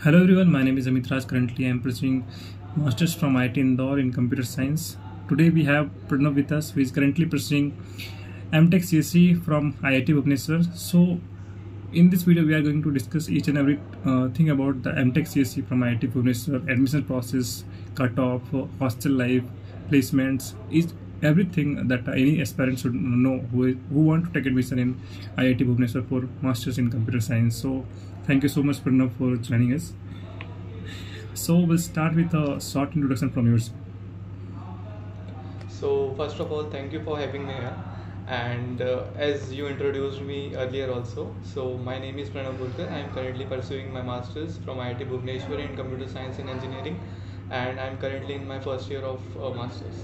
Hello everyone, my name is Amit Raj. Currently, I am pursuing Masters from IIT Indore in Computer Science. Today, we have Pranav with us, who is currently pursuing MTech CSE from IIT Bhubaneswar. So, in this video, we are going to discuss each and every thing about the MTech CSE from IIT Bhubaneswar, admission process, cutoff, hostel life, placements, is everything that any aspirant should know who want to take admission in IIT Bhubaneswar for Masters in Computer Science. So, thank you so much, Pranav, for joining us. So we'll start with a short introduction from yours. So first of all, thank you for having me here. And as you introduced me earlier also, so my name is Pranav Burkar. I am currently pursuing my masters from IIT Bhubaneswar in Computer Science and Engineering, and I am currently in my first year of masters.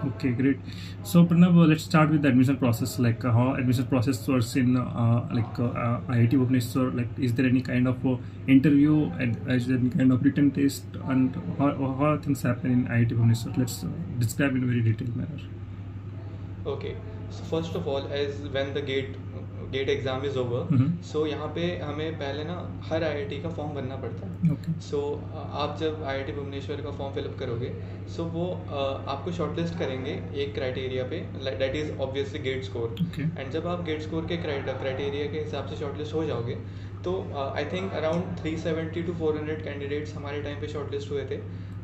Okay, great. So Pranav, let's start with the admission process. Like how admission process works in IIT Bhubaneswar. Like, is there any kind of interview and is there any kind of written test, and how things happen in IIT Bhubaneswar? Let's describe in a very detailed manner. Okay, so first of all, as when the GATE exam is over, so यहाँ पे हमें पहले ना हर IIT का form भरना पड़ता है. सो आप जब आईआईटी भुवनेश्वर का फॉर्म फिलअप करोगे, सो वो आपको शॉर्टलिस्ट करेंगे एक क्राइटेरिया पे, that is obviously GATE score. And जब आप गेट स्कोर के क्राइटेरिया के हिसाब से शॉर्टलिस्ट हो जाओगे, तो I think around 370 to 400 candidates हमारे टाइम पे शॉर्टलिस्ट हुए थे.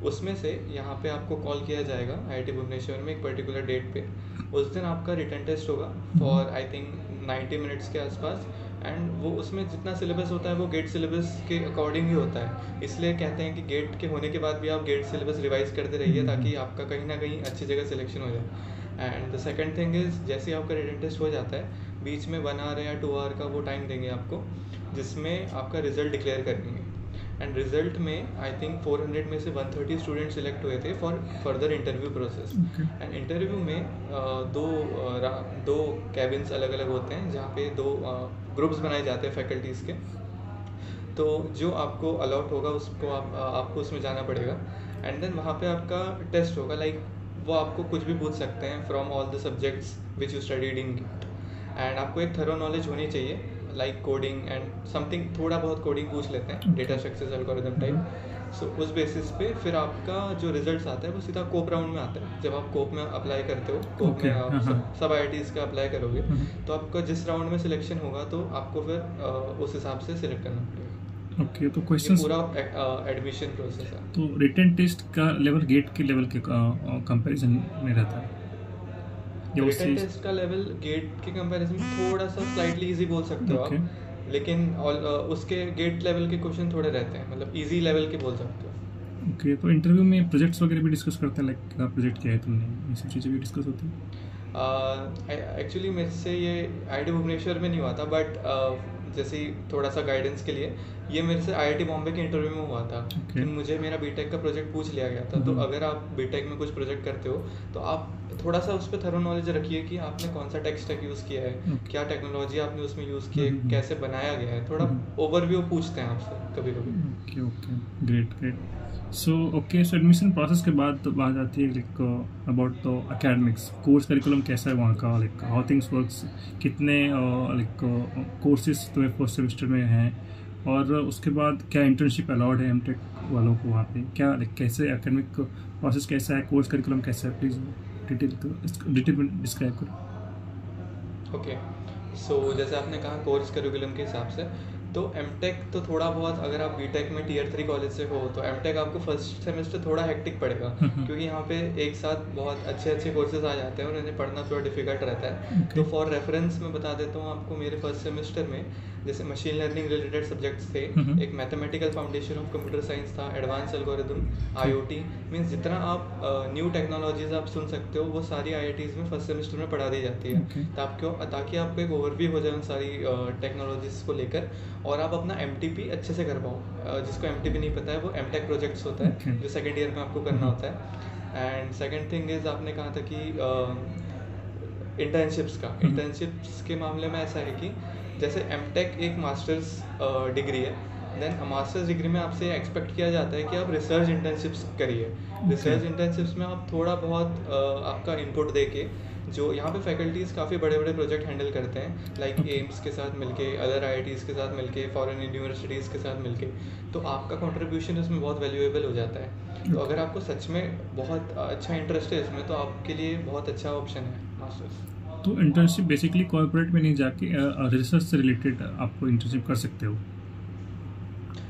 उसमें से यहाँ पे आपको कॉल किया जाएगा आईआईटी भुवनेश्वर में एक पर्टिकुलर डेट पे. उस दिन आपका रिटन टेस्ट होगा फॉर आई थिंक 90 मिनट्स के आसपास. एंड वो उसमें जितना सिलेबस होता है वो गेट सिलेबस के अकॉर्डिंग ही होता है. इसलिए कहते हैं कि गेट के होने के बाद भी आप गेट सिलेबस रिवाइज करते रहिए ताकि आपका कहीं ना कहीं अच्छी जगह सिलेक्शन हो जाए. And the second thing is, जैसे आपका रिटन टेस्ट हो जाता है, बीच में 1 आवर या 2 आवर का वो टाइम देंगे आपको, जिसमें आपका रिजल्ट डिक्लेयर करेंगे. एंड रिजल्ट में आई थिंक 400 में से 130 स्टूडेंट सिलेक्ट हुए थे for further interview process. And interview में दो कैबिन्स अलग अलग होते हैं, जहाँ पे 2 ग्रुप्स बनाए जाते हैं फैकल्टीज़ के. तो जो आपको अलॉट होगा उसको आपको उसमें जाना पड़ेगा. एंड देन वहाँ पे आपका टेस्ट होगा. लाइक वो आपको कुछ भी पूछ सकते हैं from all the subjects which you studied in gift. And आपको एक थरो नॉलेज होनी चाहिए, लाइक कोडिंग एंड समथिंग, थोड़ा बहुत कोडिंग पूछ लेते हैं, डेटा स्ट्रक्चर्स एल्गोरिथम टाइप. सो उस बेसिस पे फिर आपका जो रिजल्ट्स आता है वो सीधा कोप राउंड में आता है. जब आप कोप में अप्लाई करते हो, कोप में आप सब IITs का अप्लाई करोगे, तो आपका जिस राउंड में सिलेक्शन होगा तो आपको फिर उस हिसाब से सिलेक्ट करना पड़ेगा. ओके, तो क्वेश्चन पूरा एडमिशन प्रोसेस है. तो रिटन टेस्ट का लेवल गेट के लेवल के कंपैरिजन में रहता है. रिटन टेस्ट का लेवल गेट के कंपैरिजन में थोड़ा सा स्लाइटली इजी बोल सकते हो आप, लेकिन उसके गेट लेवल के क्वेश्चन थोड़े रहते हैं, मतलब इजी लेवल के बोल सकते हो. ओके, तो इंटरव्यू में प्रोजेक्ट्स वगैरह भी डिस्कस करते हैं, लाइक प्रोजेक्ट क्या है तुमने, ये सब चीज़ें भी डिस्कस होती हैं. एक्चुअली मेरे से ये IIT भुवनेश्वर में नहीं हुआ था, बट जैसे ही थोड़ा सा गाइडेंस के लिए ये मेरे से IIT बॉम्बे के इंटरव्यू में हुआ था. कि मुझे मेरा बीटेक का प्रोजेक्ट पूछ लिया गया था. तो अगर आप बीटेक में कुछ प्रोजेक्ट करते हो तो आप थोड़ा सा उस पर थरो नॉलेज रखिए कि आपने कौन सा टेक स्टैक यूज़ किया है, क्या टेक्नोलॉजी आपने उसमें यूज़ की है, कैसे बनाया गया है. थोड़ा ओवरव्यू पूछते हैं आपसे कभी कभी. Okay okay, great great. So admission process के बाद बात आती है like about the academics. Course curriculum कैसा है वहाँ का, लाइक हाउ थिंग्स वर्क्स, कितने लाइक कोर्सेज तुम्हें फर्स्ट सेमेस्टर में हैं, और उसके बाद क्या इंटर्नशिप अलाउड है एमटेक वालों को वहाँ पे, क्या लाइक कैसे एकेडमिक प्रोसेस कैसा है, कोर्स करिकुलम कैसा है, प्लीज़ डिटेल में डिस्क्राइब करो. ओके, सो जैसे आपने कहा कोर्स करिकुलम के हिसाब से, तो एमटेक तो थोड़ा बहुत, अगर आप बीटेक में टियर 3 कॉलेज से हो तो एमटेक आपको फर्स्ट सेमेस्टर थोड़ा हेक्टिक पड़ेगा, क्योंकि यहाँ पे एक साथ बहुत अच्छे कोर्सेज आ जाते हैं और इन्हें पढ़ना थोड़ा डिफिकल्ट रहता है. तो फॉर रेफरेंस मैं बता देता हूँ आपको, मेरे फर्स्ट सेमेस्टर में जैसे मशीन लर्निंग रिलेटेड सब्जेक्ट्स थे, एक mathematical foundation of computer science था, एडवांस एल्गोरिथम, IoT, मीन्स जितना आप न्यू टेक्नोलॉजीज आप सुन सकते हो वो सारी IITs में फर्स्ट सेमेस्टर में पढ़ा दी जाती है. ताकि आपको एक ओवरव्यू हो जाए उन सारी टेक्नोलॉजीज को लेकर, और आप अपना MTP अच्छे से कर पाओ. जिसको MTP नहीं पता है, वो एमटेक प्रोजेक्ट्स होता है जो सेकेंड ईयर में आपको करना होता है. एंड सेकेंड थिंग इज़, आपने कहा था कि इंटर्नशिप्स के मामले में ऐसा है कि जैसे एमटेक एक मास्टर्स डिग्री है, देन मास्टर्स डिग्री में आपसे एक्सपेक्ट किया जाता है कि आप रिसर्च इंटर्नशिप्स करिए. रिसर्च इंटर्नशिप्स में आप थोड़ा बहुत आपका इनपुट दे के जो यहाँ पे फैकल्टीज़ काफ़ी बड़े बड़े प्रोजेक्ट हैंडल करते हैं, लाइक एम्स के साथ मिलके, अदर IITs के साथ मिलके, फॉरेन यूनिवर्सिटीज़ के साथ मिलके, तो आपका कंट्रीब्यूशन इसमें बहुत वैल्यूएबल हो जाता है। तो अगर आपको सच में बहुत अच्छा इंटरेस्ट है इसमें, तो आपके लिए बहुत अच्छा ऑप्शन है मास्टर्स। तो इंटर्नशिप बेसिकली कॉर्पोरेट में नहीं जाके रिसर्च से रिलेटेड आपको इंटर्नशिप कर सकते हो?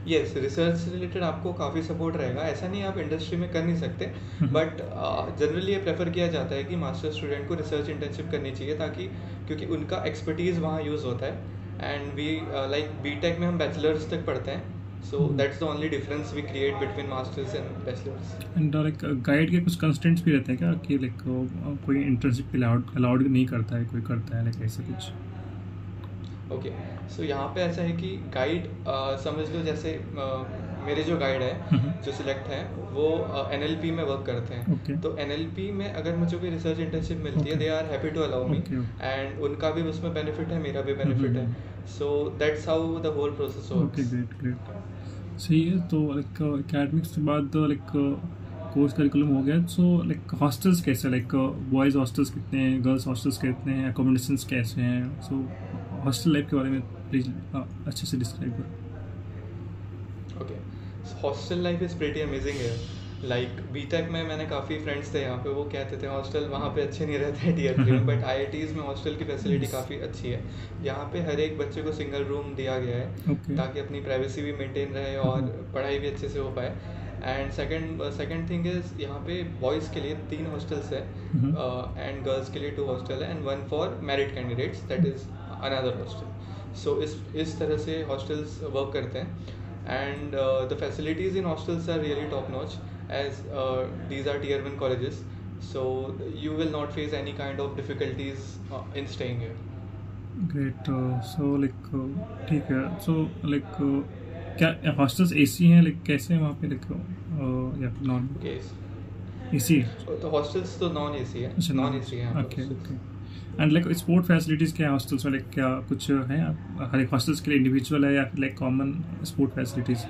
यस, रिसर्च से रिलेटेड आपको काफ़ी सपोर्ट रहेगा। ऐसा नहीं आप इंडस्ट्री में कर नहीं सकते, बट जनरली ये प्रेफर किया जाता है कि मास्टर स्टूडेंट को रिसर्च इंटर्नशिप करनी चाहिए, ताकि क्योंकि उनका एक्सपर्टीज़ वहाँ यूज़ होता है। एंड वी लाइक बीटेक में हम बैचलर्स तक पढ़ते हैं, so that's the only difference we create between masters and bachelors. And like guide के कुछ कंस्टेंट्स भी रहते हैं क्या कि लाइक कोई इंटर्नशिप के अलाउड नहीं करता है, कोई करता है, लाइक ऐसा कुछ? ओके, सो यहाँ पे ऐसा है कि गाइड समझ लो जैसे मेरे जो गाइड है जो सिलेक्ट है वो NLP में वर्क करते हैं। तो NLP में अगर मुझे कोई रिसर्च इंटर्नशिप मिलती है, they are happy to allow me, and उनका भी उसमें बेनिफिट है, मेरा भी बेनिफिट है। So that's how the whole process works. Great. सही है। तो लाइक एकेडमिक्स के बाद लाइक कोर्स करिकुलम हो गया, सो लाइक हॉस्टल्स कैसे, लाइक बॉयज़ हॉस्टल्स कितने हैं, गर्ल्स हॉस्टल्स कितने हैं, अकोमोडेशंस कैसे हैं? सो हॉस्टल लाइफ के बारे में प्लीज अच्छे से डिस्क्राइब करो। Okay, hostel life is pretty amazing है। लाइक बीटेक में मैंने काफ़ी फ्रेंड्स थे यहाँ पे, वो कहते थे हॉस्टल वहाँ पे अच्छे नहीं रहते हैं Tier 3 में, बट IITs में हॉस्टल की फैसिलिटी काफ़ी अच्छी है। यहाँ पे हर एक बच्चे को सिंगल रूम दिया गया है, ताकि अपनी प्राइवेसी भी मेंटेन रहे और पढ़ाई भी अच्छे से हो पाए। एंड सेकंड थिंग इज़ यहाँ पे बॉयज़ के लिए 3 हॉस्टल्स है, एंड गर्ल्स के लिए 2 हॉस्टल है, and 1 for married candidates, that is another hostel. So इस तरह से हॉस्टल्स वर्क करते हैं, and the facilities in hostels are really top notch, as these are Tier 1 colleges, so you will not face any kind of difficulties in staying here. Great. So like ठीक है, so like क्या hostels AC हैं, like कैसे हैं वहाँ पे, like या non AC? तो hostels तो non AC है, non AC है। Okay. And like sport facilities क्या है हॉस्टल्स में, लाइक क्या कुछ है हर एक हॉस्टल्स के लिए इंडिविजुअल है या फिर लाइक कॉमन स्पोर्ट फैसिलिटीज़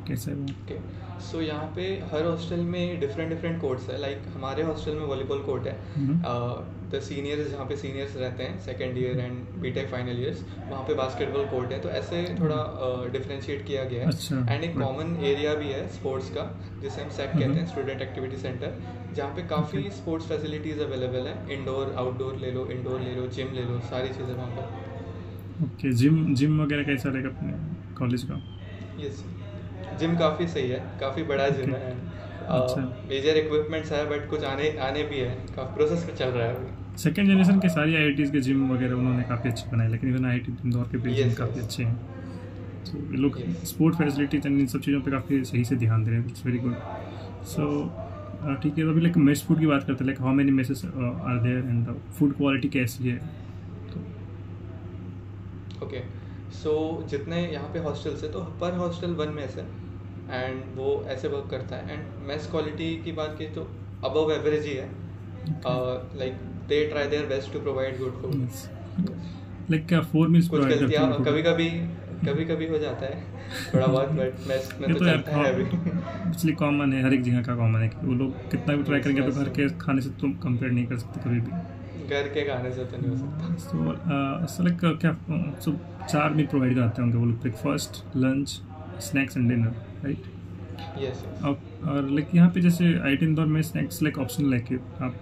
कैसे है वो? ओके, सो यहाँ पे हर हॉस्टल में डिफरेंट कोर्ट्स है। लाइक हमारे हॉस्टल में वॉलीबॉल कोर्ट है, द सीनियर्स जहाँ पे सीनियर्स रहते हैं, second year and BTech final years, वहाँ पे बास्केटबॉल कोर्ट है। तो ऐसे थोड़ा डिफरेंशिएट किया गया है। एंड एक कॉमन एरिया भी है स्पोर्ट्स का, जिसे हम SAC कहते हैं, स्टूडेंट एक्टिविटी सेंटर, जहाँ पे काफ़ी स्पोर्ट्स फैसिलिटीज़ अवेलेबल है। इंडोर आउटडोर ले लो, जिम ले लो, सारी चीज़ें वहाँ पर। ओके, जिम वगैरह कैसा रहेगा अपने कॉलेज का? यस, जिम काफ़ी सही है, काफ़ी बड़ा जिम है, मेजर इक्विपमेंट्स है, बट कुछ आने भी है, काफ़ी प्रोसेस में चल रहा है अभी। सेकेंड जनरेशन के सारी IITs के जिम वगैरह उन्होंने काफ़ी अच्छे बनाए, लेकिन इवन IIT इंदौर के जिम काफ़ी अच्छे हैं। तो ये लोग स्पोर्ट फैसिलिटीज एंड इन सब चीज़ों पे काफ़ी सही से ध्यान दे रहे हैं। It's very good. सो ठीक है, तो अभी लाइक मेस फूड की बात करते हैं, like how many messes are there and food quality कैसी है? ओके, सो जितने यहाँ पे हॉस्टल्स है, तो पर हॉस्टल 1 मेस है, एंड वो ऐसे वर्क करता है। एंड मेस क्वालिटी की बात की तो अबव एवरेज ही है। Like they try their best to provide good food. Like क्या 4 मील्स कुछ गलतियाँ कभी हो जाता है थोड़ा बहुत, बट मेस में तो चलता है अभी। इसलिए कॉमन है, हर एक जगह का कॉमन है कि वो लोग कितना भी ट्राई करेंगे तो घर के खाने से तुम कंपेयर नहीं कर सकते कभी भी। घर के खाने से तो नहीं हो सकता। सो लाइक क्या 4 मील प्रोवाइड कराते होंगे वो लोग, breakfast, lunch, snacks and dinner, right? Yes. और लाइक यहाँ पे जैसे IIT इंदौर में स्नैक्स लाइक ऑप्शनल है कि आप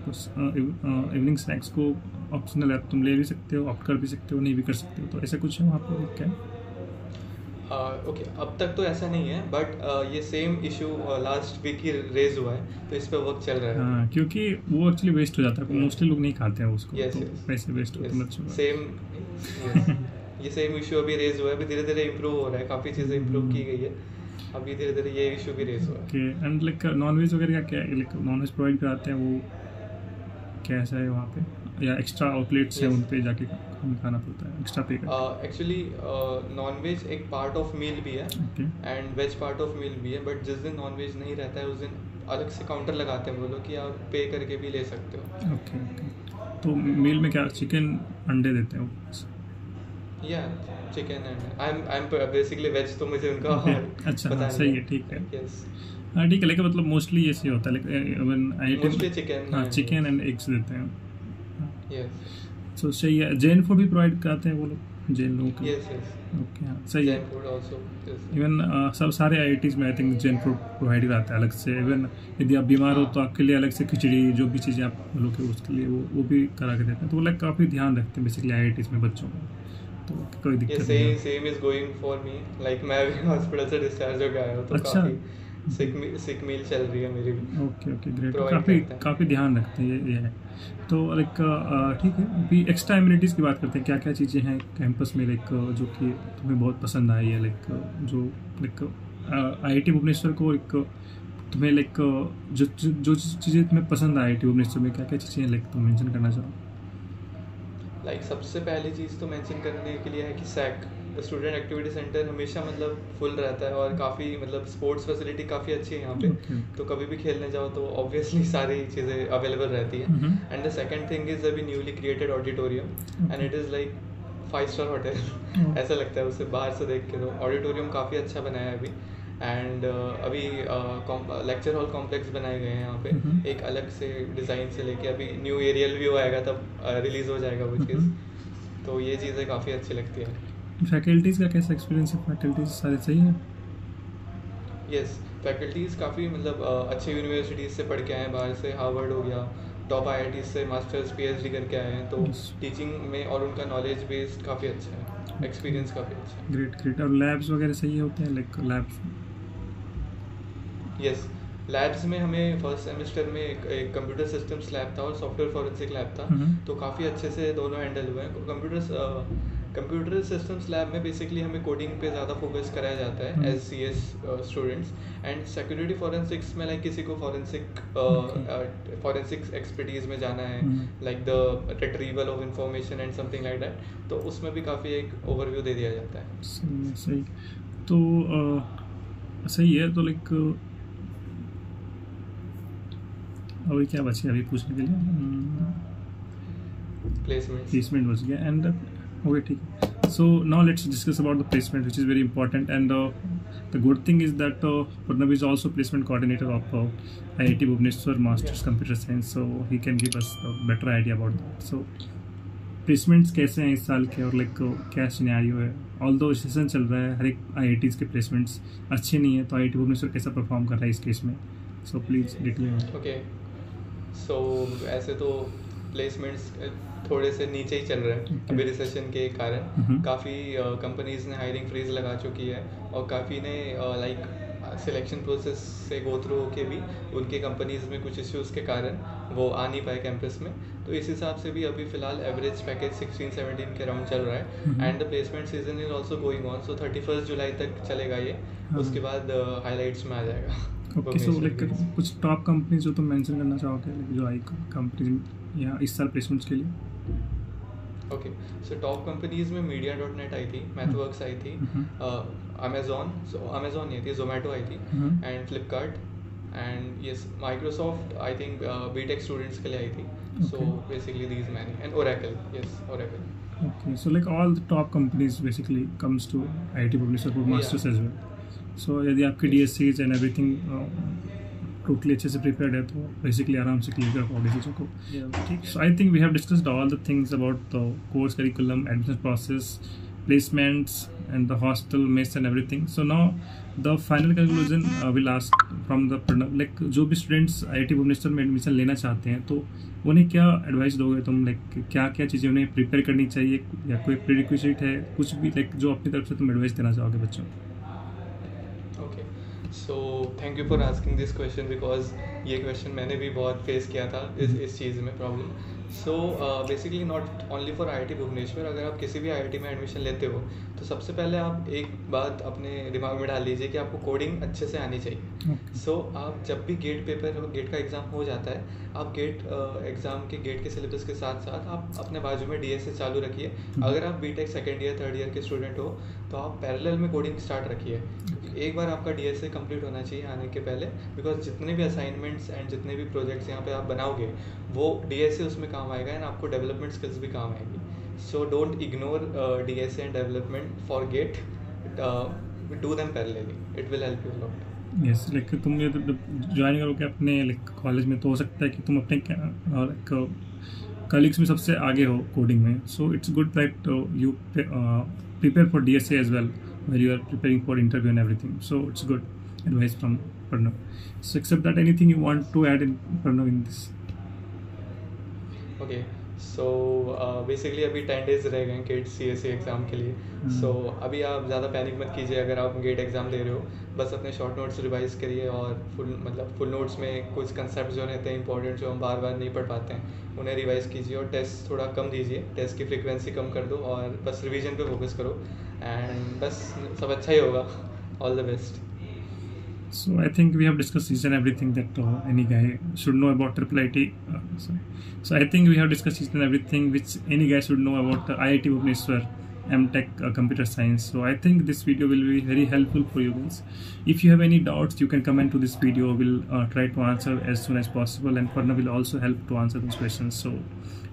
इवनिंग स्नैक्स को ऑप्शनल है, तुम ले भी सकते हो, ऑप्ट कर भी सकते हो, नहीं भी कर सकते हो, तो ऐसा कुछ है वहाँ पे क्या? ओके, अब तक तो ऐसा नहीं है, बट ये सेम इशू लास्ट वीक ही रेज हुआ है, तो इस पर वर्क चल रहा है। हाँ, क्योंकि वो एक्चुअली वेस्ट हो जाता है, मोस्टली लोग नहीं खाते हैं उसको। yes, तो पैसे वेस्ट होते हैं बच्चों का। ये सेम इशू अभी रेज हुआ है, अभी धीरे धीरे इम्प्रूव हो रहा है, काफ़ी चीज़ें इम्प्रूव की गई है, अभी धीरे धीरे ये इशू भी रेज हुआ है। ओके, एंड लाइक नॉनवेज वगैरह का क्या है, लाइक नॉनवेज प्रोवाइड कराते हैं, वो कैसा है वहाँ पे, या एक्स्ट्रा आउटलेट्स हैं उन पे जाके खाना पड़ता है, एक्स्ट्रा पे करना? एक्चुअली नॉनवेज एक पार्ट ऑफ मील भी है, एंड वेज पार्ट ऑफ मील भी है, बट जिस दिन नॉनवेज नहीं रहता है उस दिन अलग से काउंटर लगाते हैं वो लोग कि आप पे करके भी ले सकते हो। ओके, तो मील में क्या चिकन अंडे देते हैं? या chicken and I am basically veg, तो मुझे उनका अच्छा हाँ, सही है, ठीक है। यस, हाँ ठीक है, लेकिन मतलब मोस्टली ऐसे होता है, लेकिन IIT मोस्टली चिकन, हाँ चिकन एंड एग्स देते हैं। सो सही है। जैन फूड भी प्रोवाइड कराते हैं वो लोग, जैन लोगों को? यस यस, ओके, हाँ सही है। जैन फूड आल्सो, इवन सब सारे IITs में I think Jain food provide कराते हैं अलग से। इवन यदि आप बीमार हो तो आपके लिए अलग से खिचड़ी, जो भी चीज़ें आप लोग उसके लिए वो भी करा के देते हैं। तो वो लाइक काफ़ी ध्यान रखते हैं बेसिकली IITs में बच्चों को, तो कोई दिक्कत नहीं है। Same is going for me, like मैं भी हॉस्पिटल से डिस्चार्ज हो गया हूँ, तो अच्छा, सिक मील चल रही है मेरी भी। ओके ग्रेट, काफ़ी ध्यान रखते हैं ये है। तो लाइक ठीक है, अभी एक्स्ट्रा एमिनिटीज़ की बात करते हैं। क्या क्या चीज़ें हैं कैंपस में लाइक जो कि तुम्हें बहुत पसंद आई है, लाइक जो लाइक IIT भुवनेश्वर को एक तुम्हें लाइक जो चीज़ें तुम्हें पसंद आई IIT भुवनेश्वर में, क्या क्या चीज़ें लाइक तुम मेंशन करना चाहो? लाइक सबसे पहली चीज़ तो मेंशन करने के लिए है कि सैक स्टूडेंट एक्टिविटी सेंटर हमेशा मतलब फुल रहता है, और काफ़ी मतलब स्पोर्ट्स फैसिलिटी काफ़ी अच्छी है यहाँ पे। तो कभी भी खेलने जाओ तो ऑब्वियसली सारी चीज़ें अवेलेबल रहती है। And the second thing is अभी newly created auditorium, and it is like five star hotel ऐसा लगता है उसे बाहर से देख के। तो ऑडिटोरियम काफ़ी अच्छा बनाया है अभी। एंड अभी लेक्चर हॉल कॉम्प्लेक्स बनाए गए हैं यहाँ पे, एक अलग से डिज़ाइन से लेके। अभी न्यू एरियल व्यू आएगा तब रिलीज़ हो जाएगा वो चीज़। तो ये चीज़ें काफ़ी अच्छी लगती है। फैकल्टीज़ का कैसा एक्सपीरियंस है? फैकल्टीज सारे सही हैं? यस, फैकल्टीज़ काफ़ी मतलब अच्छे यूनिवर्सिटीज़ से पढ़ के आए हैं बाहर से। हार्वर्ड हो गया, टॉप IIT से मास्टर्स PhD करके आए हैं। तो टीचिंग में और उनका नॉलेज बेस्ड काफ़ी अच्छा है, एक्सपीरियंस काफ़ी अच्छा है। ग्रेट। और लैब्स वगैरह सही होते हैं लाइक लैब्स? यस, लैब्स में हमें फर्स्ट सेमेस्टर में एक कंप्यूटर सिस्टम्स लैब था और सॉफ्टवेयर फॉरेंसिक लैब था। तो काफ़ी अच्छे से दोनों हैंडल हुए हैं। कंप्यूटर सिस्टम्स लैब में बेसिकली हमें कोडिंग पे ज़्यादा फोकस कराया जाता है as CS students. And security forensics में लाइक किसी को फॉरेंसिक एक्सपर्टीज़ में जाना है, like the retrieval of information and something like that, तो उसमें भी काफ़ी एक ओवरव्यू दे दिया जाता है। सही। तो सही है। तो लाइक अभी क्या बचे अभी पूछने के लिए? प्लेसमेंट बच गया। एंड ओके, ठीक है। So now let's discuss about the placement which is very important. And the good thing is that Pranav is also placement coordinator of IIT Bhubaneswar Masters Computer Science, so he can give us a better idea about that. So placements कैसे हैं इस साल के, और like क्या scenario है? Although session चल रहा है, हर एक IITs के प्लेसमेंट्स अच्छे नहीं है, तो IIT भुवनेश्वर कैसा परफॉर्म कर रहा है इस केस में? So please detail. ओके, सो ऐसे तो प्लेसमेंट्स थोड़े से नीचे ही चल रहे हैं अभी रिसेशन के कारण। काफ़ी कंपनीज ने हायरिंग फ्रीज लगा चुकी है, और काफ़ी ने लाइक सिलेक्शन प्रोसेस से गो थ्रू होके भी उनके कंपनीज में कुछ इश्यूज़ के कारण वो आ नहीं पाए कैंपस में। तो इस हिसाब से भी अभी फ़िलहाल एवरेज पैकेज 16-17 के राउंड चल रहा है। And the placement season is also going on, so 31 जुलाई तक चलेगा ये। उसके बाद हाईलाइट्स में आ जाएगा। ओके, सो लाइक कुछ टॉप कंपनी जो तुम मेंशन करना चाहोगे, जो आई कंपनी यहाँ इस साल प्लेसमेंट्स के लिए? ओके, सो टॉप कंपनीज में मीडिया.net आई थी, मैथवर्क्स आई थी, अमेजॉन नहीं थी, जोमेटो आई थी, and Flipkart, and yes Microsoft I think BTech students के लिए आई थी। So basically these many, and Oracle, yes Oracle. Okay, so like all the top companies basically comes to IIT Bhubaneswar for masters as well. So यदि आपके DSCs and everything totally अच्छे से prepared है तो basically आराम से clear कर पाओगे चीज़ों को। ठीक, so I think we have discussed all the things about the course curriculum, admission process, placements and the hostel mess and everything. So now the final conclusion will ask from the Pranav, like जो भी students IIT Bhubaneswar में admission लेना चाहते हैं तो उन्हें क्या advice दोगे तुम? लाइक क्या क्या चीज़ें उन्हें प्रिपेयर करनी चाहिए, या कोई प्रीरिक्विजिट है कुछ भी लाइक जो अपनी तरफ से तुम एडवाइस देना चाहोगे बच्चों को? So thank you for asking this question, because ये क्वेश्चन मैंने भी बहुत फेस किया था इस चीज़ में problem. So basically not only for IIT Bhubaneswar, अगर आप किसी भी IIT में एडमिशन लेते हो तो सबसे पहले आप एक बात अपने दिमाग में डाल लीजिए कि आपको कोडिंग अच्छे से आनी चाहिए। सो आप जब भी गेट का एग्ज़ाम हो जाता है, आप एग्ज़ाम के गेट के सिलेबस के साथ साथ आप अपने बाजू में DSA चालू रखिए। अगर आप BTech second year third year के स्टूडेंट हो तो आप पैरेलल में कोडिंग स्टार्ट रखिए। एक बार आपका DSA कंप्लीट होना चाहिए आने के पहले, बिकॉज जितने भी असाइनमेंट्स एंड जितने भी प्रोजेक्ट्स यहाँ पे आप बनाओगे वो DSA उसमें काम आएगा, एंड आपको डेवलपमेंट स्किल्स भी काम आएगी। So don't ignore DSA and development for GATE, do them parallelly, it will help you lot. Yes, like तुम ये ज्वाइन करोगे अपने लाइक कॉलेज में तो हो सकता है कि तुम अपने कलीग्स में सबसे आगे हो कोडिंग में. So it's good that you prepare for DSA as well while you are preparing for interview and everything. So it's good advice from Pranav. So except that, anything you want to add in, Pranav, in this? Okay. So basically अभी 10 days रह गए gate CSE exam के लिए. सो अभी आप ज़्यादा panic मत कीजिए अगर आप गेट एग्ज़ाम दे रहे हो. बस अपने शॉर्ट नोट्स रिवाइज़ करिए और फुल नोट्स में कुछ कंसेप्ट जो रहते हैं इंपॉर्टेंट जो हम बार बार नहीं पढ़ पाते हैं उन्हें रिवाइज़ कीजिए और टेस्ट थोड़ा कम दीजिए. टेस्ट की फ्रिक्वेंसी कम कर दो और बस रिवीजन पे फोकस करो एंड बस सब अच्छा ही होगा. All the best. So I think we have discussed each and everything that any guy should know about IIIT. So I think we have discussed each and everything which any guy should know about IIT Bhubaneswar M.Tech Computer Science. So I think this video will be very helpful for you guys. If you have any doubts, you can comment to this video. We'll try to answer as soon as possible, and Pranav will also help to answer those questions. So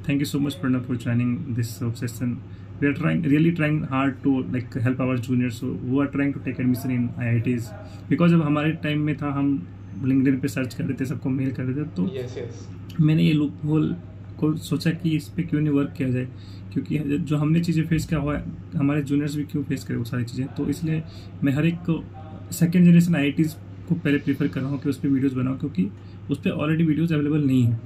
thank you so much, Pranav, for joining this session. We are really trying hard to help our juniors who are trying to take admission in IITs, because जब हमारे time में था हम LinkedIn पे search कर रहे थे, सबको मेल कर रहे थे, तो मैंने ये लूप होल को सोचा कि इस पे क्यों नहीं वर्क किया जाए, क्योंकि जो हमने चीज़ें फेस किया हुआ है हमारे जूनियर्स भी क्यों फेस करें वो सारी चीज़ें. तो इसलिए मैं हर एक सेकेंड जनरेशन IITs को पहले प्रीफर कर रहा हूँ कि उस पर वीडियोज़ बनाऊँ, क्योंकि उस पर ऑलरेडी वीडियोज़ अवेलेबल नहीं है.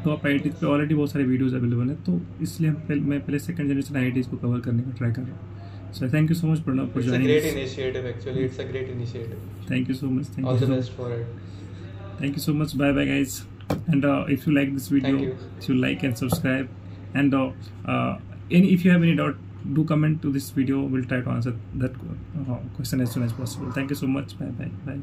टॉप IITs पे ऑलरेडी बहुत सारे वीडियोज़ अवेलेबल हैं, तो इसलिए मैं पहले सेकंड जनरेशन IITs को कवर करने का ट्राई कर रहा हूँ. So thank you so much Pranav for joining. It's a great initiative actually. It's a great initiative. Thank you so much. All the best for it. Thank you so much. Bye bye guys. And if you like this video, you like and subscribe. And if you have any doubt, do comment to this video. We'll try to answer that question as soon as possible. Thank you so much. Bye bye. Bye.